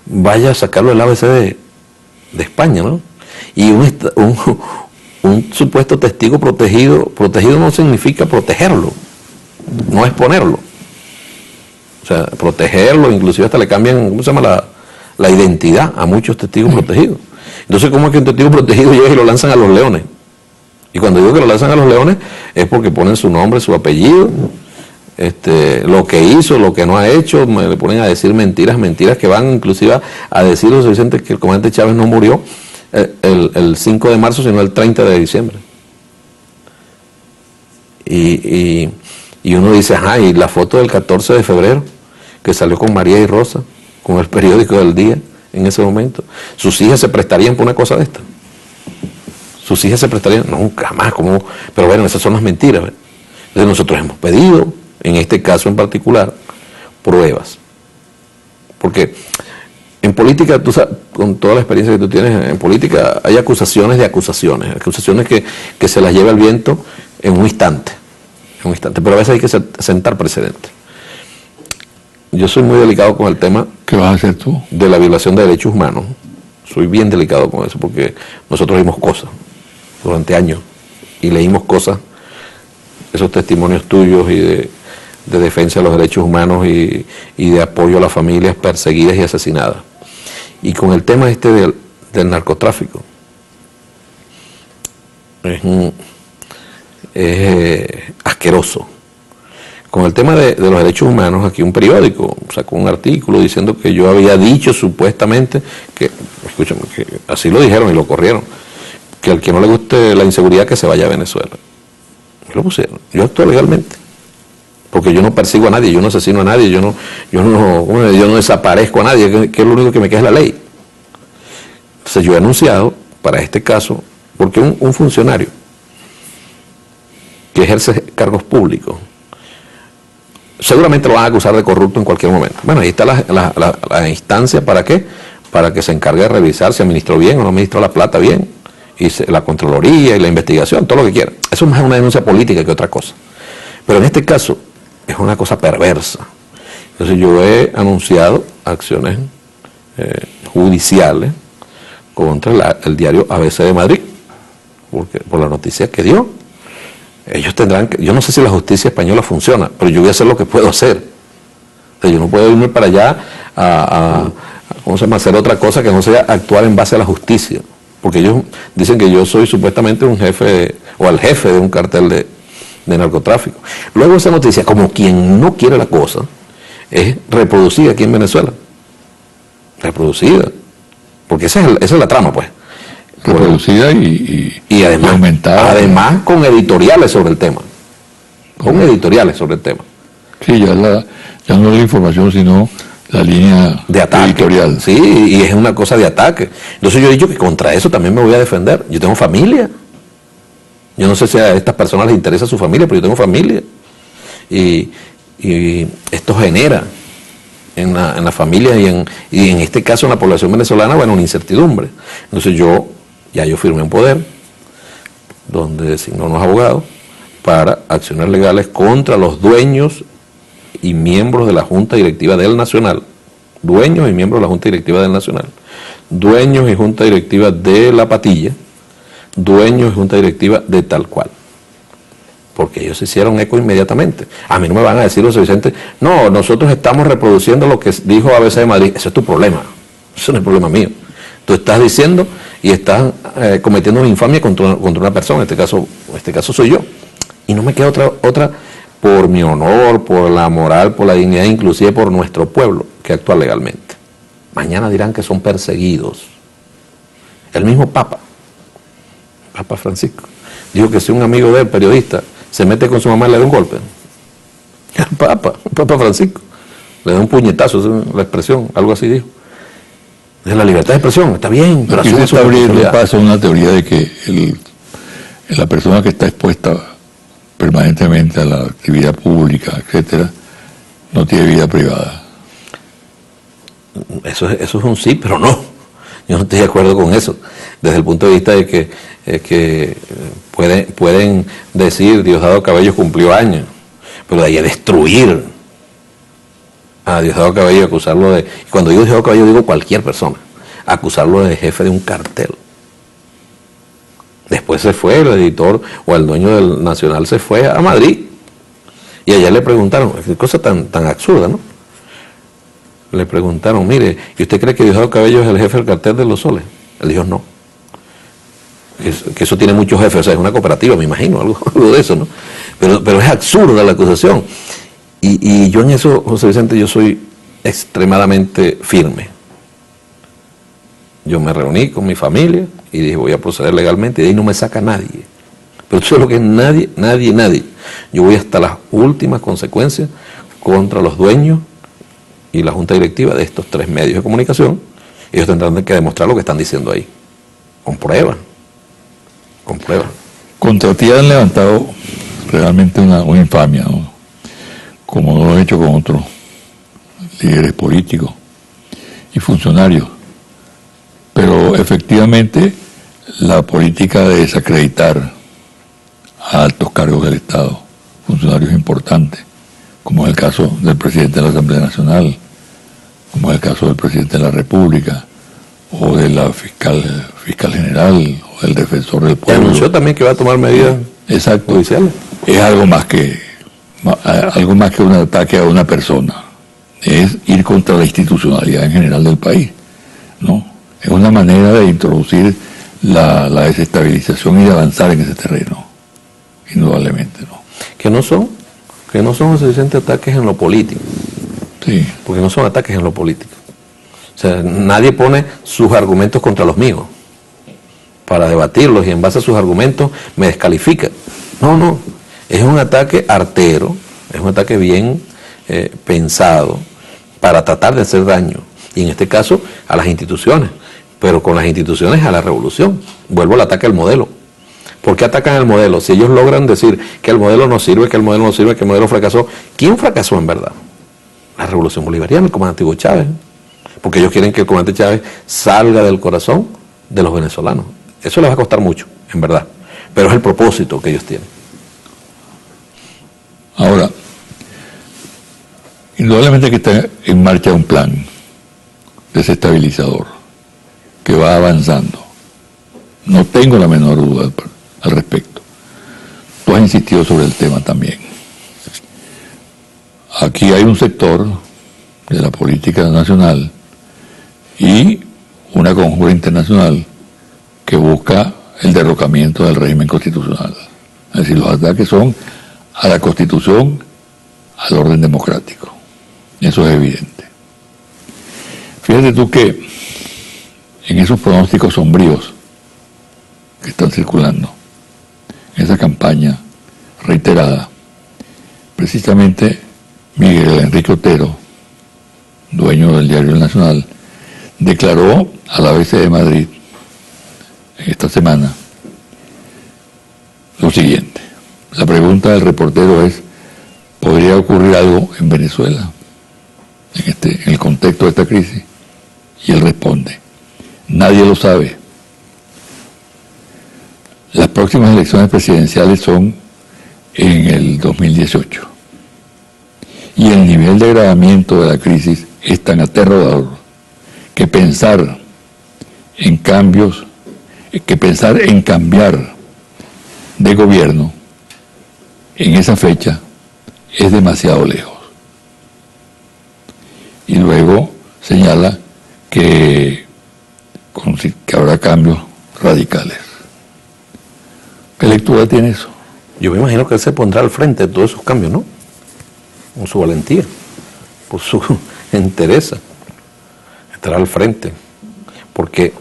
vaya a sacarlo del ABC de España, ¿no? Y un supuesto testigo protegido no significa protegerlo, no exponerlo. O sea, protegerlo, inclusive hasta le cambian, ¿cómo se llama? La identidad a muchos testigos protegidos. Entonces, ¿cómo es que un testigo protegido llega y lo lanzan a los leones? Y cuando digo que lo lanzan a los leones, es porque ponen su nombre, su apellido, lo que hizo, lo que no ha hecho, le ponen a decir mentiras que van inclusive a decir lo suficiente que el comandante Chávez no murió el 5 de marzo, sino el 30 de diciembre. Y uno dice, ajá, y la foto del 14 de febrero, que salió con María y Rosa, con el periódico del día, en ese momento. ¿Sus hijas se prestarían por una cosa de esta? ¿Sus hijas se prestarían? No, jamás, como, pero bueno, esas son las mentiras. ¿Verdad? Entonces nosotros hemos pedido, en este caso en particular, pruebas. Porque en política, tú sabes, con toda la experiencia que tú tienes, en política hay acusaciones de acusaciones que se las lleva el viento en un instante, pero a veces hay que sentar precedentes. Yo soy muy delicado con el tema. ¿Qué vas a hacer tú? De la violación de derechos humanos. Soy bien delicado con eso, porque nosotros vimos cosas durante años y leímos cosas, esos testimonios tuyos y de defensa de los derechos humanos y de apoyo a las familias perseguidas y asesinadas. Y con el tema del narcotráfico, es asqueroso. Con el tema de los derechos humanos, aquí un periódico sacó un artículo diciendo que yo había dicho supuestamente que, escúchame, que así lo dijeron y lo corrieron, que al que no le guste la inseguridad que se vaya a Venezuela. Lo pusieron. Yo actúo legalmente, porque yo no persigo a nadie, yo no asesino a nadie, yo no desaparezco a nadie, que es lo único que me queda es la ley. Entonces yo he anunciado para este caso, porque un funcionario que ejerce cargos públicos seguramente lo van a acusar de corrupto en cualquier momento. Bueno, ahí está la instancia, ¿para qué? Para que se encargue de revisar si administró bien o no administró la plata bien, y la Contraloría y la investigación, todo lo que quiera. Eso es más una denuncia política que otra cosa. Pero en este caso es una cosa perversa. Entonces yo he anunciado acciones judiciales contra el diario ABC de Madrid, por la noticia que dio. Ellos tendrán que, yo no sé si la justicia española funciona, pero yo voy a hacer lo que puedo hacer. O sea, yo no puedo irme para allá ¿cómo se llama?, hacer otra cosa que no sea actuar en base a la justicia. Porque ellos dicen que yo soy supuestamente un jefe, o el jefe de un cartel de narcotráfico. Luego esa noticia, como quien no quiere la cosa, es reproducida aquí en Venezuela. Reproducida. Porque esa es la trama, pues. Reproducida y además, aumentada. Además con editoriales sobre el tema. Con editoriales sobre el tema. Sí, ya no es la información, sino la línea de ataque editorial. Sí, y es una cosa de ataque. Entonces yo he dicho que contra eso también me voy a defender. Yo tengo familia. Yo no sé si a estas personas les interesa su familia, pero yo tengo familia. Y esto genera en la familia y en este caso en la población venezolana, bueno, una incertidumbre. Entonces yo firmé un poder donde designó unos abogados para acciones legales contra los dueños y miembros de la Junta Directiva del Nacional, dueños y miembros de la Junta Directiva del Nacional, dueños y Junta Directiva de La Patilla, dueños y Junta Directiva de tal cual. Porque ellos se hicieron eco inmediatamente. A mí no me van a decir, José Vicente, no, nosotros estamos reproduciendo lo que dijo ABC de Madrid. Eso es tu problema, eso no es problema mío. Tú estás diciendo y estás cometiendo una infamia contra una persona, en este caso soy yo. Y no me queda otra por mi honor, por la moral, por la dignidad, inclusive por nuestro pueblo, que actúa legalmente. Mañana dirán que son perseguidos. El mismo Papa Francisco, dijo que si un amigo de él, periodista, se mete con su mamá y le da un golpe. El Papa Francisco, le da un puñetazo, esa es la expresión, algo así dijo. Es la libertad de expresión, está bien, pero aquí se está abriendo paso a una teoría de que la persona que está expuesta permanentemente a la actividad pública, etcétera, no tiene vida privada. Eso es un sí, pero no. Yo no estoy de acuerdo con eso. Desde el punto de vista de que pueden decir Diosdado Cabello cumplió años, pero de ahí a destruir a Diosdado Cabello y acusarlo de... Cuando digo Diosdado Cabello digo cualquier persona. Acusarlo de jefe de un cartel. Después se fue el editor o el dueño del Nacional, se fue a Madrid y allá le preguntaron, qué cosa tan absurda, ¿no? Le preguntaron, mire, ¿y usted cree que Diosdado Cabello es el jefe del cartel de Los Soles? Él dijo no. Que eso tiene muchos jefes, o sea, es una cooperativa, me imagino, algo de eso, ¿no? Pero es absurda la acusación. Y yo en eso, José Vicente, yo soy extremadamente firme. Yo me reuní con mi familia y dije, voy a proceder legalmente, y de ahí no me saca nadie. Pero eso es lo que nadie. Yo voy hasta las últimas consecuencias contra los dueños y la junta directiva de estos 3 medios de comunicación. Ellos tendrán que demostrar lo que están diciendo ahí, con pruebas. Contra ti han levantado realmente una infamia, ¿no? Como lo he hecho con otros líderes políticos y funcionarios. Pero efectivamente la política de desacreditar a altos cargos del Estado, funcionarios importantes, como es el caso del presidente de la Asamblea Nacional, como es el caso del presidente de la República, o de la fiscal general, o del defensor del pueblo. Y anunció también que va a tomar medidas judiciales. Es algo más que un ataque a una persona. Es ir contra la institucionalidad en general del país, ¿no? Es una manera de introducir la desestabilización y de avanzar en ese terreno, indudablemente, ¿no? Que no son suficientes ataques en lo político. Sí. Porque no son ataques en lo político. O sea, nadie pone sus argumentos contra los míos para debatirlos y en base a sus argumentos me descalifica. No. Es un ataque artero, es un ataque bien pensado para tratar de hacer daño. Y en este caso a las instituciones, pero con las instituciones a la revolución. Vuelvo al ataque al modelo. ¿Por qué atacan el modelo? Si ellos logran decir que el modelo no sirve, que el modelo no sirve, que el modelo fracasó, ¿quién fracasó en verdad? La revolución bolivariana, el comandante Hugo Chávez. Porque ellos quieren que el comandante Chávez salga del corazón de los venezolanos. Eso les va a costar mucho, en verdad. Pero es el propósito que ellos tienen. Ahora, indudablemente que está en marcha un plan desestabilizador que va avanzando. No tengo la menor duda al respecto. Tú has insistido sobre el tema también. Aquí hay un sector de la política nacional y una conjura internacional que busca el derrocamiento del régimen constitucional. Es decir, los ataques son a la Constitución, al orden democrático. Eso es evidente. Fíjate tú que en esos pronósticos sombríos que están circulando, esa campaña reiterada, precisamente Miguel Enrique Otero, dueño del diario El Nacional, declaró a la ABC de Madrid esta semana lo siguiente. La pregunta del reportero es: ¿podría ocurrir algo en Venezuela en el contexto de esta crisis? Y él responde: nadie lo sabe. Las próximas elecciones presidenciales son en el 2018. Y el nivel de agravamiento de la crisis es tan aterrador que pensar en cambios, que pensar en cambiar de gobierno en esa fecha es demasiado lejos. Y luego señala que habrá cambios radicales. ¿Qué lectura tiene eso? Yo me imagino que él se pondrá al frente de todos esos cambios, ¿no? Con su valentía, por su entereza. Estará al frente. Porque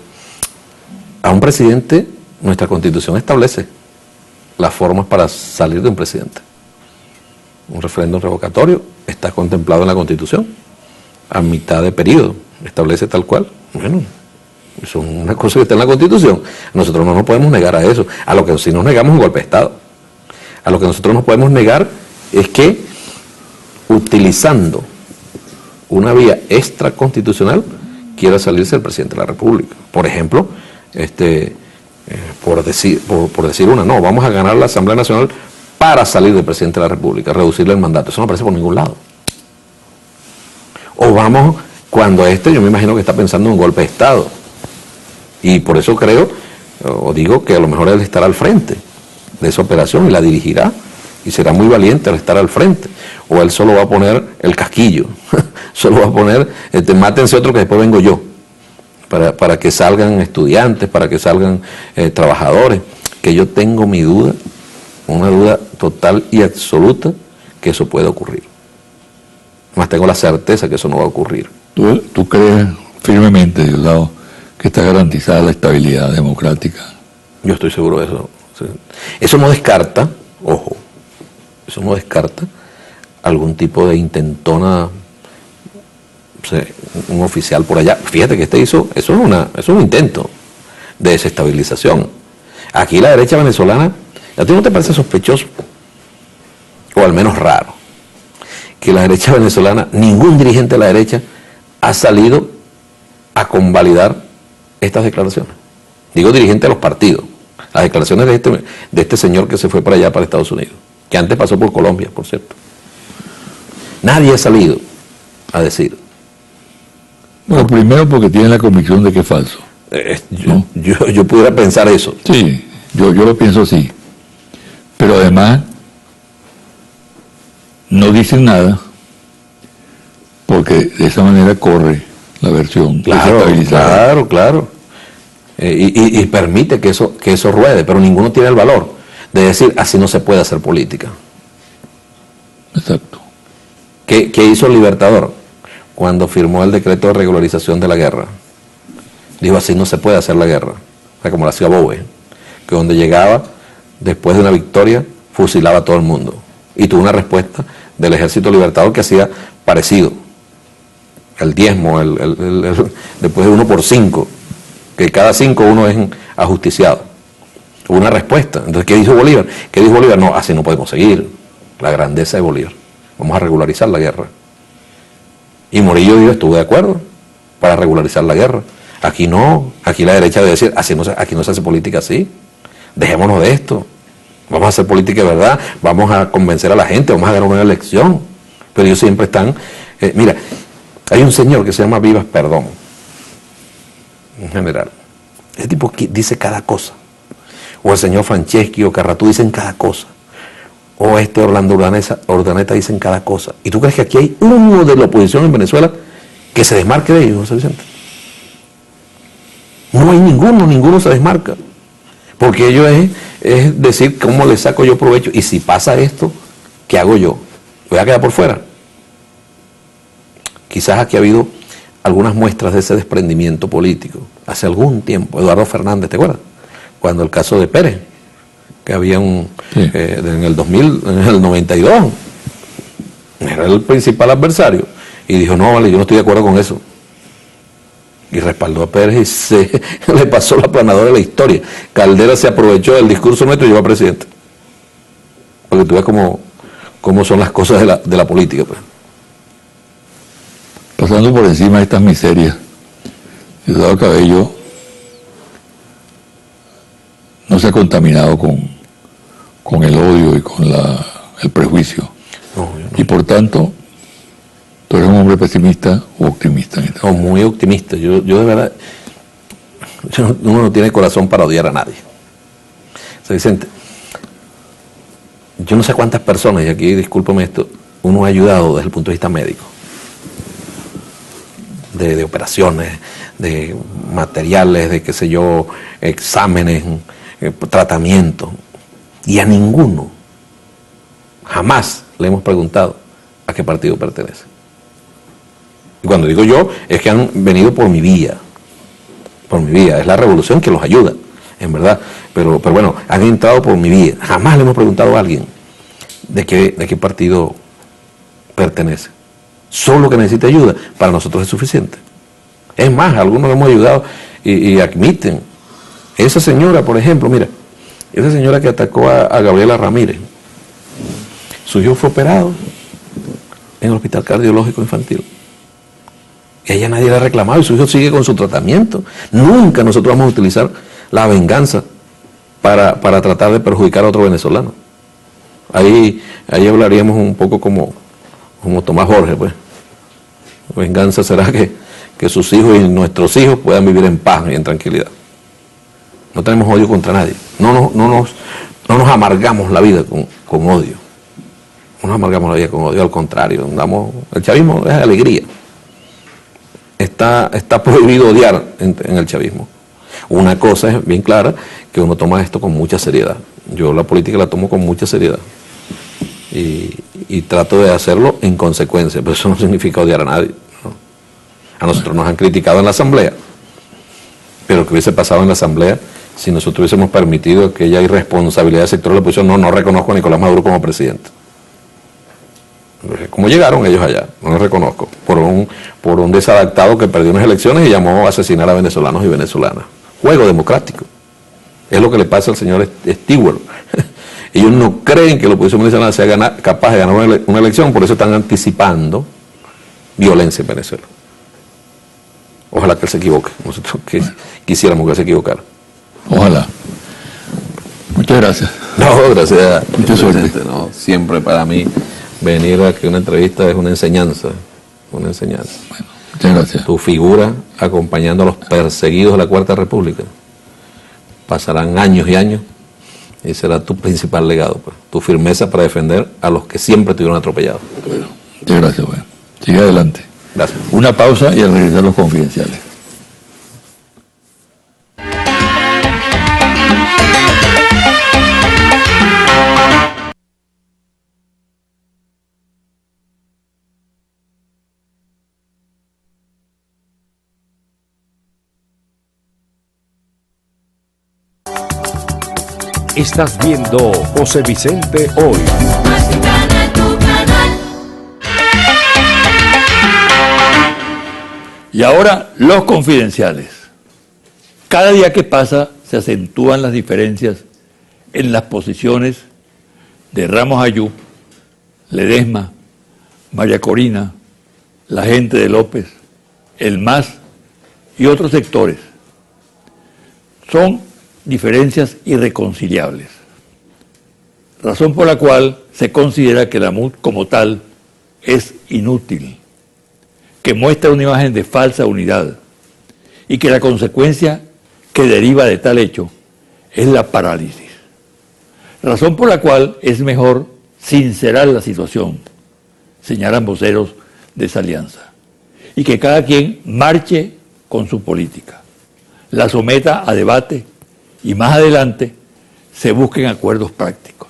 a un presidente, nuestra Constitución establece las formas para salir de un presidente. Un referéndum revocatorio está contemplado en la Constitución. A mitad de periodo, establece tal cual. Bueno, eso es una cosa que está en la Constitución. Nosotros no nos podemos negar a eso. A lo que sí nos negamos es un golpe de Estado. A lo que nosotros nos podemos negar es que, utilizando una vía extraconstitucional, quiera salirse el presidente de la República. Por ejemplo, por decir una, no, vamos a ganar la Asamblea Nacional para salir del presidente de la República, reducirle el mandato. Eso no aparece por ningún lado. O vamos, cuando yo me imagino que está pensando en un golpe de Estado. Y por eso creo, o digo que a lo mejor él estará al frente de esa operación y la dirigirá. Y será muy valiente al estar al frente. O él solo va a poner el casquillo. Solo va a poner, mátense otro que después vengo yo. Para que salgan estudiantes, para que salgan trabajadores. Que yo tengo mi duda, una duda total y absoluta, que eso puede ocurrir. Más tengo la certeza que eso no va a ocurrir. ¿Tú crees firmemente, Diosdado, que está garantizada la estabilidad democrática? Yo estoy seguro de eso. Sí. Eso no descarta, ojo, eso no descarta algún tipo de intentona, un oficial por allá. Fíjate que eso es un intento de desestabilización. Aquí la derecha venezolana, ¿a ti no te parece sospechoso? O al menos raro, que la derecha venezolana, ningún dirigente de la derecha ha salido a convalidar estas declaraciones. Digo dirigente de los partidos. Las declaraciones de este señor que se fue para allá, para Estados Unidos, que antes pasó por Colombia, por cierto. Nadie ha salido a decir. Bueno, primero porque tienen la convicción de que es falso. ¿no? Yo pudiera pensar eso. Sí, yo lo pienso así. Pero además no dicen nada porque de esa manera corre la versión desestabilizada. Claro. Y permite que eso ruede, pero ninguno tiene el valor de decir, así no se puede hacer política. Exacto. ¿Qué hizo el Libertador cuando firmó el decreto de regularización de la guerra? Dijo, así no se puede hacer la guerra. O sea, como la hacía Bowe, que donde llegaba, después de una victoria, fusilaba a todo el mundo. Y tuvo una respuesta del Ejército Libertador que hacía parecido. El diezmo, después de 1 por 5, que cada 5 uno es ajusticiado. Hubo una respuesta. Entonces, ¿qué dijo Bolívar? ¿Qué dijo Bolívar? No, así no podemos seguir. La grandeza de Bolívar. Vamos a regularizar la guerra. Y Morillo dijo, estuvo de acuerdo para regularizar la guerra. Aquí no, aquí la derecha debe decir, así no, aquí no se hace política así. Dejémonos de esto. Vamos a hacer política de verdad, vamos a convencer a la gente, vamos a ganar una elección. Pero ellos siempre están... mira, hay un señor que se llama Vivas Perdón, en general. Ese tipo dice cada cosa. O el señor Franceschi o Carratú dicen cada cosa. O Orlando Urdaneta dicen cada cosa. ¿Y tú crees que aquí hay uno de la oposición en Venezuela que se desmarque de ellos, José Vicente? No hay ninguno se desmarca. Porque ellos es decir cómo le saco yo provecho. Y si pasa esto, ¿qué hago yo? ¿Voy a quedar por fuera? Quizás aquí ha habido algunas muestras de ese desprendimiento político. Hace algún tiempo, Eduardo Fernández, ¿te acuerdas? Cuando el caso de Pérez, que había en el 2000, en el 92, era el principal adversario. Y dijo, no, vale, yo no estoy de acuerdo con eso. Y respaldó a Pérez y se le pasó la aplanadora de la historia. Caldera se aprovechó del discurso nuestro y llevó a presidente. Porque tú ves cómo son las cosas de la política. Pues. Pasando por encima de estas miserias, Diosdado Cabello no se ha contaminado con el odio y con el prejuicio. No. Y por tanto, ¿tú eres un hombre pesimista o optimista? No, muy optimista. Yo de verdad, uno no tiene corazón para odiar a nadie. O sea, Vicente, yo no sé cuántas personas, y aquí discúlpame esto, uno ha ayudado desde el punto de vista médico. De operaciones, de materiales, de qué sé yo, exámenes, tratamientos. Y a ninguno, jamás le hemos preguntado a qué partido pertenece. Y cuando digo yo, es que han venido por mi vía. Por mi vía. Es la revolución que los ayuda, en verdad. Pero bueno, han entrado por mi vía. Jamás le hemos preguntado a alguien de qué partido pertenece. Solo que necesita ayuda, para nosotros es suficiente. Es más, algunos le hemos ayudado y admiten. Esa señora, por ejemplo, mira, esa señora que atacó a Gabriela Ramírez, su hijo fue operado en el Hospital Cardiológico Infantil. Y a ella nadie le ha reclamado y su hijo sigue con su tratamiento. Nunca nosotros vamos a utilizar la venganza para tratar de perjudicar a otro venezolano. Ahí hablaríamos un poco como Tomás Jorge, pues. Venganza será que sus hijos y nuestros hijos puedan vivir en paz y en tranquilidad. No tenemos odio contra nadie. No nos amargamos la vida con odio. No nos amargamos la vida con odio, al contrario. El chavismo es alegría. Está prohibido odiar en el chavismo. Una cosa es bien clara, que uno toma esto con mucha seriedad. Yo la política la tomo con mucha seriedad. Y trato de hacerlo en consecuencia, pero eso no significa odiar a nadie, ¿no? A nosotros nos han criticado en la Asamblea, pero ¿qué hubiese pasado en la Asamblea si nosotros hubiésemos permitido aquella irresponsabilidad del sector de la oposición? No reconozco a Nicolás Maduro como presidente. ¿Cómo llegaron ellos allá? No lo reconozco. Por un desadaptado que perdió unas elecciones y llamó a asesinar a venezolanos y venezolanas. Juego democrático. Es lo que le pasa al señor Stewart. Ellos no creen que la oposición venezolana sea capaz de ganar una elección, por eso están anticipando violencia en Venezuela. Ojalá que él se equivoque. Nosotros quisiéramos que se equivocara. Ojalá. Muchas gracias. No, gracias. Mucha suerte. No, siempre para mí venir a que una entrevista es una enseñanza. Una enseñanza. Bueno, muchas gracias. Tu figura acompañando a los perseguidos de la Cuarta República. Pasarán años y años. Y será tu principal legado, pues, tu firmeza para defender a los que siempre estuvieron atropellados. Bueno, muchas gracias, bueno. Sigue adelante. Gracias. Una pausa y al regresar los confidenciales. Estás viendo José Vicente Hoy. Mexicana, tu canal. Y ahora los confidenciales. Cada día que pasa se acentúan las diferencias en las posiciones de Ramos Ayú, Ledesma, María Corina, la gente de López, el MAS y otros sectores. Son diferencias irreconciliables, razón por la cual se considera que la MUD como tal es inútil, que muestra una imagen de falsa unidad y que la consecuencia que deriva de tal hecho es la parálisis, razón por la cual es mejor sincerar la situación, señalan voceros de esa alianza, y que cada quien marche con su política, la someta a debate y más adelante se busquen acuerdos prácticos.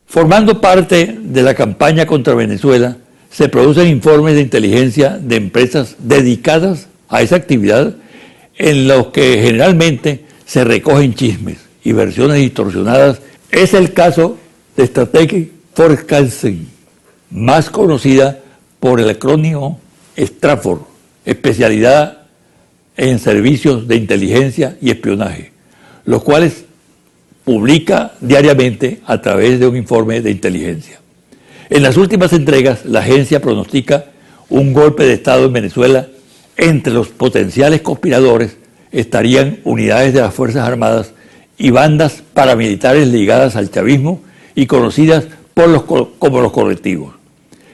Formando parte de la campaña contra Venezuela, se producen informes de inteligencia de empresas dedicadas a esa actividad en los que generalmente se recogen chismes y versiones distorsionadas. Es el caso de Strategic Forecasting, más conocida por el acrónimo Stratfor, especialidad en servicios de inteligencia y espionaje, los cuales publica diariamente a través de un informe de inteligencia. En las últimas entregas, la agencia pronostica un golpe de Estado en Venezuela. Entre los potenciales conspiradores estarían unidades de las Fuerzas Armadas y bandas paramilitares ligadas al chavismo y conocidas como los colectivos.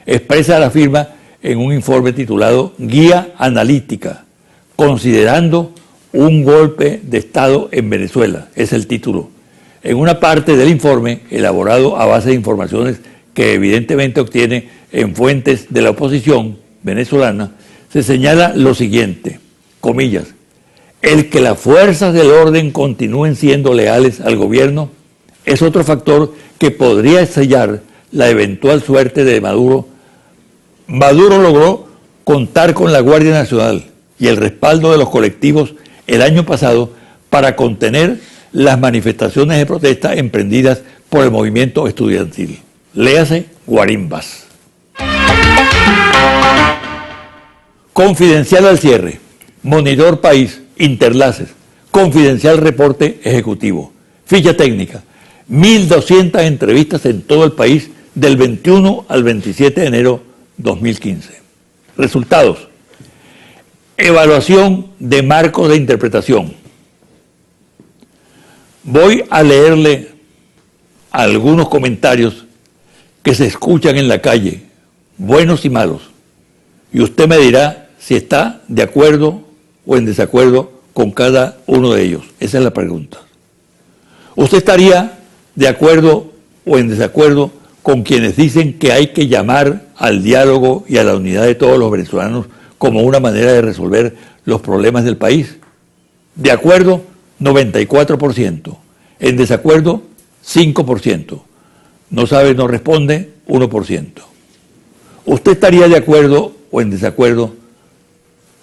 Expresa la firma en un informe titulado Guía Analítica, considerando un golpe de Estado en Venezuela, es el título. En una parte del informe, elaborado a base de informaciones que evidentemente obtiene en fuentes de la oposición venezolana, se señala lo siguiente, comillas, el que las fuerzas del orden continúen siendo leales al gobierno es otro factor que podría sellar la eventual suerte de Maduro. Maduro logró contar con la Guardia Nacional y el respaldo de los colectivos el año pasado para contener las manifestaciones de protesta emprendidas por el movimiento estudiantil. Léase guarimbas. Confidencial al cierre. Monitor País, Interlaces, confidencial reporte ejecutivo. Ficha técnica, 1.200 entrevistas en todo el país del 21 al 27 de enero 2015. Resultados. Evaluación de marcos de interpretación. Voy a leerle algunos comentarios que se escuchan en la calle, buenos y malos, y usted me dirá si está de acuerdo o en desacuerdo con cada uno de ellos. Esa es la pregunta. ¿Usted estaría de acuerdo o en desacuerdo con quienes dicen que hay que llamar al diálogo y a la unidad de todos los venezolanos como una manera de resolver los problemas del país? De acuerdo, 94%. En desacuerdo, 5%. No sabe, no responde, 1%. ¿Usted estaría de acuerdo o en desacuerdo,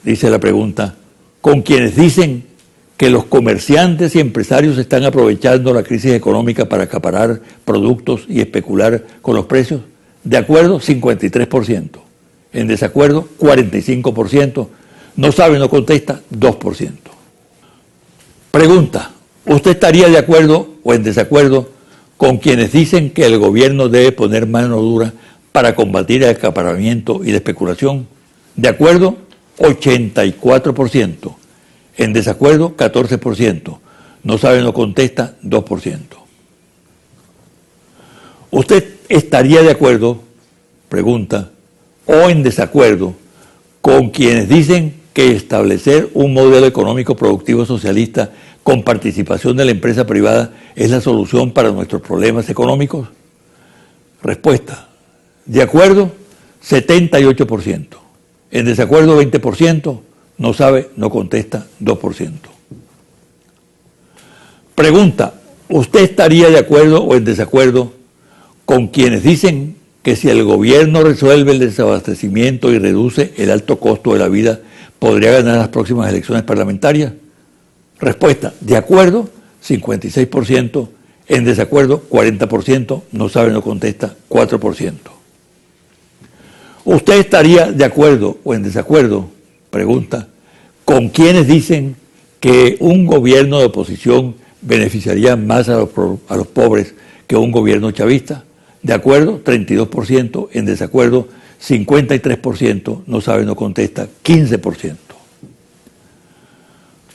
dice la pregunta, con quienes dicen que los comerciantes y empresarios están aprovechando la crisis económica para acaparar productos y especular con los precios? De acuerdo, 53%. En desacuerdo, 45%. No sabe, no contesta, 2%. Pregunta, ¿usted estaría de acuerdo o en desacuerdo con quienes dicen que el gobierno debe poner mano dura para combatir el acaparamiento y la especulación? De acuerdo, 84%. En desacuerdo, 14%. No sabe, no contesta, 2%. ¿Usted estaría de acuerdo, pregunta, o en desacuerdo con quienes dicen que establecer un modelo económico productivo socialista con participación de la empresa privada es la solución para nuestros problemas económicos? Respuesta, de acuerdo, 78%. En desacuerdo, 20%. No sabe, no contesta, 2%. Pregunta, ¿usted estaría de acuerdo o en desacuerdo con quienes dicen que si el gobierno resuelve el desabastecimiento y reduce el alto costo de la vida, podría ganar las próximas elecciones parlamentarias? Respuesta, de acuerdo, 56%, en desacuerdo, 40%, no sabe, no contesta, 4%. ¿Usted estaría de acuerdo o en desacuerdo, pregunta, con quienes dicen que un gobierno de oposición beneficiaría más a los pobres que un gobierno chavista. De acuerdo, 32%, en desacuerdo, 53%, no sabe, no contesta, 15%.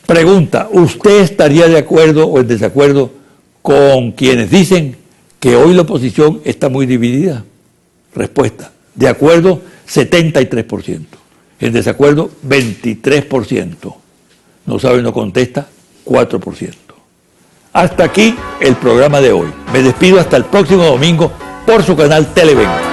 Pregunta, ¿usted estaría de acuerdo o en desacuerdo con quienes dicen que hoy la oposición está muy dividida? Respuesta, de acuerdo, 73%, en desacuerdo, 23%, no sabe, no contesta, 4%. Hasta aquí el programa de hoy. Me despido hasta el próximo domingo por su canal Televen.